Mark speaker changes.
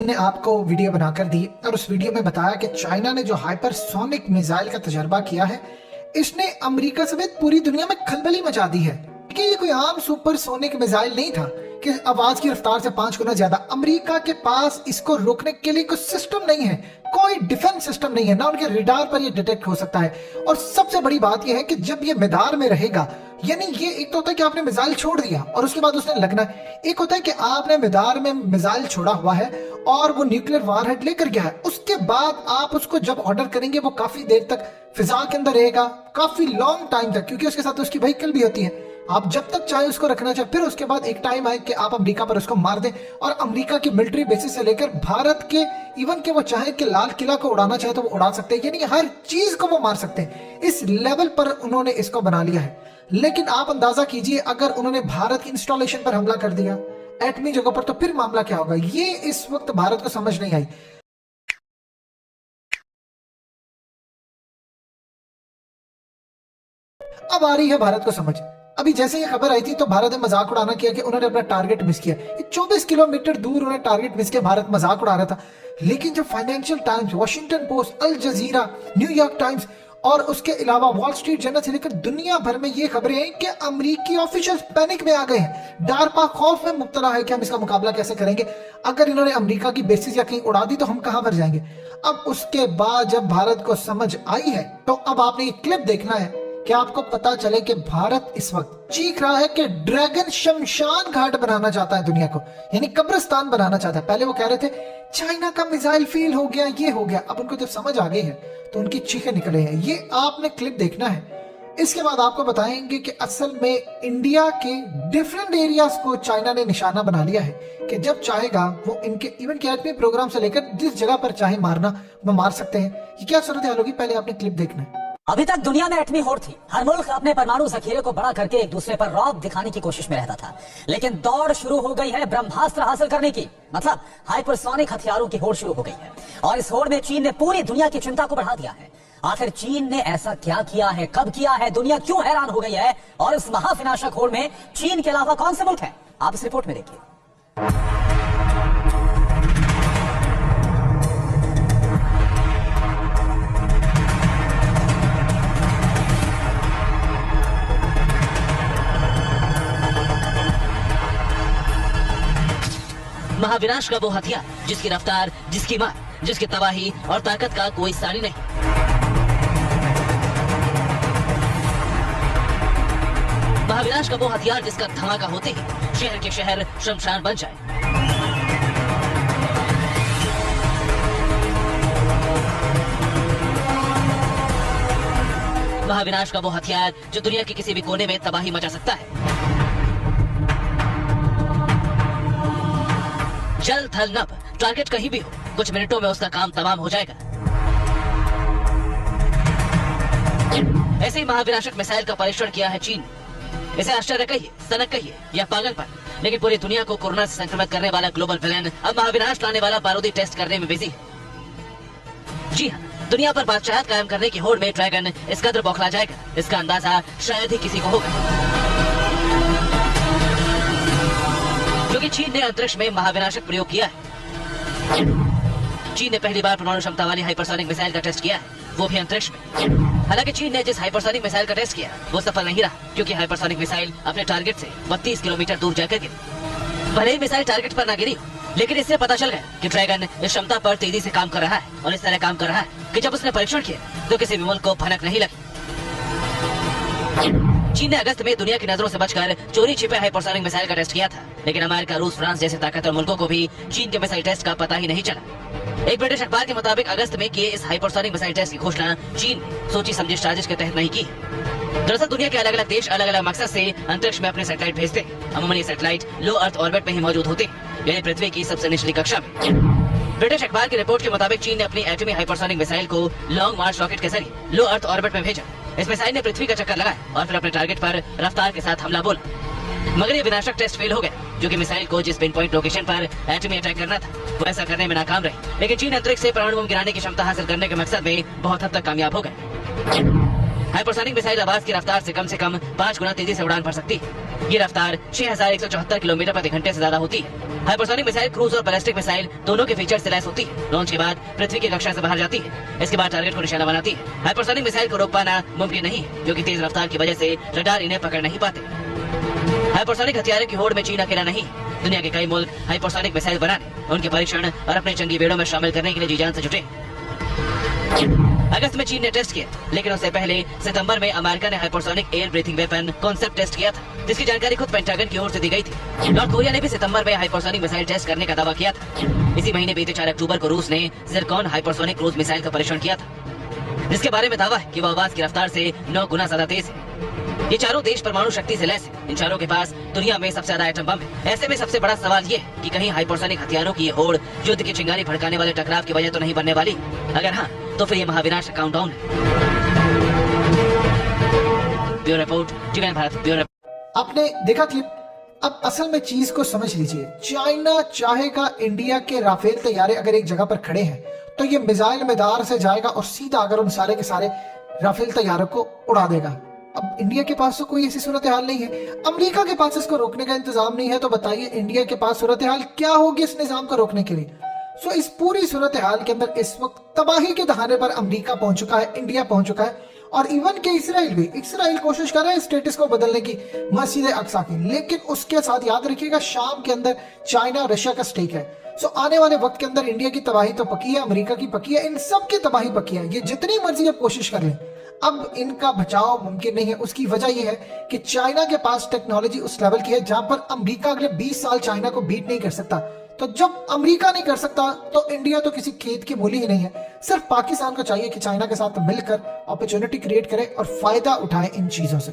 Speaker 1: ने आपको वीडियो बनाकर दी और उस वीडियो में बताया कि चाइना ने जो हाइपरसोनिक मिसाइल का तजर्बा किया है, इसने अमेरिका समेत पूरी दुनिया में खलबली मचा दी है कि ये कोई आम सुपरसोनिक मिसाइल नहीं था कि आवाज की रफ्तार से 5 गुना ज्यादा। अमेरिका के पास इसको रोकने के लिए कोई सिस्टम नहीं है, कोई डिफेंस सिस्टम नहीं है, ना उनके रडार पर ये डिटेक्ट हो सकता है। और सबसे बड़ी बात यह है कि जब ये मैदान में रहेगा, यानी ये एक तो होता है कि आपने मिसाइल छोड़ दिया और उसके बाद उसने लगना है, एक होता है कि आपने मैदान में मिसाइल छोड़ा हुआ है और वो न्यूक्लियर वारहेड लेकर गया है, उसके बाद आप उसको जब ऑर्डर करेंगे वो काफी देर तक फिजा के अंदर रहेगा, काफी लॉन्ग टाइम तक, क्योंकि उसके साथ उसकी व्हीकल भी होती है। आप जब तक चाहे उसको रखना चाहे, फिर उसके बाद एक टाइम आए कि आप अमेरिका पर उसको मार दें। और अमेरिका की मिलिट्री बेसिस से लेकर भारत के इवन के वो चाहे कि लाल किला को उड़ाना चाहे तो वो उड़ा सकते हैं, यानी हर चीज को वो मार सकते हैं। इस लेवल पर उन्होंने इसको बना लिया है। लेकिन आप अंदाजा कीजिए, अगर उन्होंने भारत की इंस्टॉलेशन पर हमला कर दिया एटमी जगह पर, तो फिर मामला क्या होगा? ये इस वक्त भारत को समझ नहीं आई। अब आ रही है भारत को समझ। अभी जैसे ये खबर आई थी तो भारत ने मजाक उड़ाना किया कि उन्होंने अपना टारगेट मिस किया। 24 किलोमीटर दूर उन्हें टारगेट मिस किया, भारत मजाक उड़ा रहा था। लेकिन जब फाइनेंशियल टाइम्स, वॉशिंगटन पोस्ट, अल जजीरा, न्यूयॉर्क टाइम्स और उसके अलावा वॉल स्ट्रीट जर्नल से लेकर दुनिया भर में ये खबरें हैं कि अमेरिकी ऑफिशियल्स पैनिक में आ गए हैं, डर पा खौफ में मुब्तला है कि हम इसका मुकाबला कैसे करेंगे। अगर इन्होंने अमेरिका की बेसिस या कहीं उड़ा दी तो हम कहां पर जाएंगे। अब उसके बाद जब भारत को समझ आई है तो अब आपने ये क्लिप देखना है कि आपको पता चले कि भारत इस वक्त चीख रहा है कि ड्रैगन शमशान घाट बनाना चाहता है दुनिया को, यानी कब्रिस्तान बनाना चाहता है। पहले वो कह रहे थे चाइना का मिसाइल फेल हो गया, ये हो गया। अब उनको जब समझ आ गई है तो उनकी चीखें निकले हैं। ये आपने क्लिप देखना है। इसके बाद आपको बताएंगे कि असल में इंडिया के डिफरेंट एरियाज को चाइना ने निशाना बना लिया है कि जब चाहेगा वो इनके इवन के एटमी प्रोग्राम से लेकर जिस जगह पर चाहे मारना वो मार सकते हैं। ये क्या सूरत हाल होगी, पहले आपने क्लिप देखना है।
Speaker 2: अभी तक दुनिया में एटमी होड़ थी। हर मुल्क अपने परमाणु जखीरे को बड़ा करके एक दूसरे पर रौब दिखाने की कोशिश में रहता था। लेकिन दौड़ शुरू हो गई है ब्रह्मास्त्र हासिल करने की, मतलब हाइपरसोनिक हथियारों की होड़ शुरू हो गई है। और इस होड़ में चीन ने पूरी दुनिया की चिंता को बढ़ा दिया है। आखिर चीन ने ऐसा क्या किया है, कब किया है, दुनिया क्यों हैरान हो गई है, और इस महाविनाशक होड़ में चीन के अलावा कौन से मुल्क है, आप इस रिपोर्ट में देखिए।
Speaker 3: महाविनाश का वो हथियार जिसकी रफ्तार, जिसकी मार, जिसकी तबाही और ताकत का कोई सानी नहीं। महाविनाश का वो हथियार जिसका धमाका होते ही शहर के शहर शमशान बन जाए। महाविनाश का वो हथियार जो दुनिया के किसी भी कोने में तबाही मचा सकता है। जल थल नभ, टारगेट कहीं भी हो, कुछ मिनटों में उसका काम तमाम हो जाएगा। ऐसे ही महाविनाशक मिसाइल का परीक्षण किया है चीन। इसे आश्चर्य कहिए, सनक कहिए या पागलपन, लेकिन पूरी दुनिया को कोरोना से संक्रमित करने वाला ग्लोबल विलेन अब महाविनाश लाने वाला बारूदी टेस्ट करने में बिजी है। जी हाँ, दुनिया पर बादशाहत कायम करने की होड़ में ड्रैगन इस कदर बौखला जाएगा, इसका अंदाजा शायद ही किसी को होगा। क्योंकि चीन ने अंतरिक्ष में महाविनाशक प्रयोग किया है। चीन ने पहली बार परमाणु क्षमता वाली हाइपरसोनिक मिसाइल का टेस्ट किया है, वो भी अंतरिक्ष में। हालांकि चीन ने जिस हाइपरसोनिक मिसाइल का टेस्ट किया वो सफल नहीं रहा, क्योंकि हाइपरसोनिक मिसाइल अपने टारगेट से 32 किलोमीटर दूर जाकर गिरी। भले ही मिसाइल टारगेट पर ना गिरी, लेकिन इससे पता चल गया कि ड्रैगन इस क्षमता पर तेजी से काम कर रहा है, और इस तरह काम कर रहा है कि जब उसने परीक्षण किया तो किसी भी मुल्क को भनक नहीं लगी। चीन ने अगस्त में दुनिया की नजरों से बचकर चोरी छिपे हाइपरसोनिक मिसाइल का टेस्ट किया था, लेकिन अमेरिका, रूस, फ्रांस जैसे ताकतवर मुल्कों को भी चीन के मिसाइल टेस्ट का पता ही नहीं चला। एक ब्रिटिश अखबार के मुताबिक अगस्त में किए इस हाइपरसोनिक मिसाइल टेस्ट की घोषणा चीन ने सोची समझी साजिश के तहत नहीं की। दरअसल दुनिया के अलग अलग देश अलग अलग मकसद से अंतरिक्ष में अपने सैटेलाइट भेजते हैं। अमूमन ये सैटेलाइट लो अर्थ ऑर्बिट में ही मौजूद होते हैं, यानी पृथ्वी की सबसे निचली कक्षा में। ब्रिटिश अखबार की रिपोर्ट के मुताबिक चीन ने अपनी एटमी हाइपरसोनिक मिसाइल को लॉन्ग मार्च रॉकेट के जरिए लो अर्थ ऑर्बिट में भेजा। इस मिसाइल ने पृथ्वी का चक्कर लगाया और फिर अपने टारगेट पर रफ्तार के साथ हमला बोला। मगर ये विनाशक टेस्ट फेल हो गया, क्योंकि मिसाइल को जिस पिन पॉइंट लोकेशन पर एटमी अटैक करना था वो ऐसा करने में नाकाम रही। लेकिन चीन अंतरिक्ष से परमाणु बम गिराने की क्षमता हासिल करने के मकसद में बहुत हद तक कामयाब हो गए। हाइपरसोनिक मिसाइल आवाज की रफ्तार से कम 5 गुना तेजी से उड़ान भर सकती है। ये रफ्तार 6174 किलोमीटर प्रति घंटे से ज्यादा होती है। हाइपरसोनिक मिसाइल क्रूज और बैलिस्टिक मिसाइल दोनों के फीचर से लैस होती है। लॉन्च के बाद पृथ्वी की कक्षा से बाहर जाती है। इसके बाद टारगेट को निशाना बनाती है। हाइपरसोनिक मिसाइल को रोक पाना मुमकिन नहीं है, क्योंकि तेज रफ्तार की वजह से रडार इन्हें पकड़ नहीं पाते। हाइपरसोनिक हथियारों की होड़ में चीन अकेला नहीं, दुनिया के कई मुल्क हाइपरसोनिक मिसाइल बनाने, उनके परीक्षण और अपने जंगी बेड़ों में शामिल करने के लिए जी जान से जुटे। अगस्त में चीन ने टेस्ट किया, लेकिन उससे पहले सितंबर में अमेरिका ने hypersonic air breathing weapon concept test किया था, जिसकी जानकारी खुद पेंटागन की ओर से दी गई थी। नॉर्थ कोरिया ने भी सितंबर में हाइपरसोनिक मिसाइल टेस्ट करने का दावा किया था। इसी महीने बीते 4 अक्टूबर को रूस ने जिरकॉन हाइपरसोनिक क्रूज मिसाइल का परीक्षण किया था, जिसके बारे में दावा है कि वह आवाज की रफ्तार से 9 गुना ज्यादा तेज है। ये चारों देश परमाणु शक्ति से लैस है। इन चारों के पास दुनिया में सबसे ज्यादा एटम बम है। ऐसे में सबसे बड़ा सवाल ये है कि कहीं हाइपरसोनिक हथियारों की ये होड़ युद्ध की चिंगारी भड़काने वाले टकराव की वजह तो नहीं बनने वाली। अगर हाँ, तो फिर ये महाविनाश काउंटडाउन है। Bureau report, TV Bharat, bureau.
Speaker 1: आपने देखा क्लिप? अब असल में चीज को समझ लीजिए। चाइना चाहेगा इंडिया के राफेल तैयारे अगर एक जगह पर खड़े हैं तो ये मिसाइल मैदार से जाएगा और सीधा अगर उन सारे के सारे राफेल तैयारों को उड़ा देगा। अब इंडिया के पास तो कोई ऐसी सूरत हाल नहीं है, अमेरिका के पास इसको रोकने का इंतजाम नहीं है, तो बताइए इंडिया के पास सूरत हाल क्या होगी इस निजाम को रोकने के लिए। सो इस पूरी सूरत हाल के अंदर इस वक्त तबाही के दहाने पर अमेरिका पहुंच चुका है, इंडिया पहुंच चुका है, और इवन के इसराइल भी। इसराइल कोशिश कर रहा है स्टेटस को बदलने की, मस्जिद अक्सा की, लेकिन उसके साथ याद रखिएगा शाम के अंदर चाइना रशिया का स्टेक है। सो आने वाले वक्त के अंदर इंडिया की तबाही तो पक्की है, अमेरिका की पक्की है, इन सब की तबाही पक्की है। ये जितनी मर्जी अब कोशिश कर लें, अब इनका बचाव मुमकिन नहीं है। उसकी वजह यह है कि चाइना के पास टेक्नोलॉजी उस लेवल की है जहां पर अमेरिका अगले 20 साल चाइना को बीट नहीं कर सकता। तो जब अमेरिका नहीं कर सकता तो इंडिया तो किसी खेत की मूली ही नहीं है। सिर्फ पाकिस्तान को चाहिए कि चाइना के साथ मिलकर अपॉर्चुनिटी क्रिएट करे और फायदा उठाए इन चीजों से।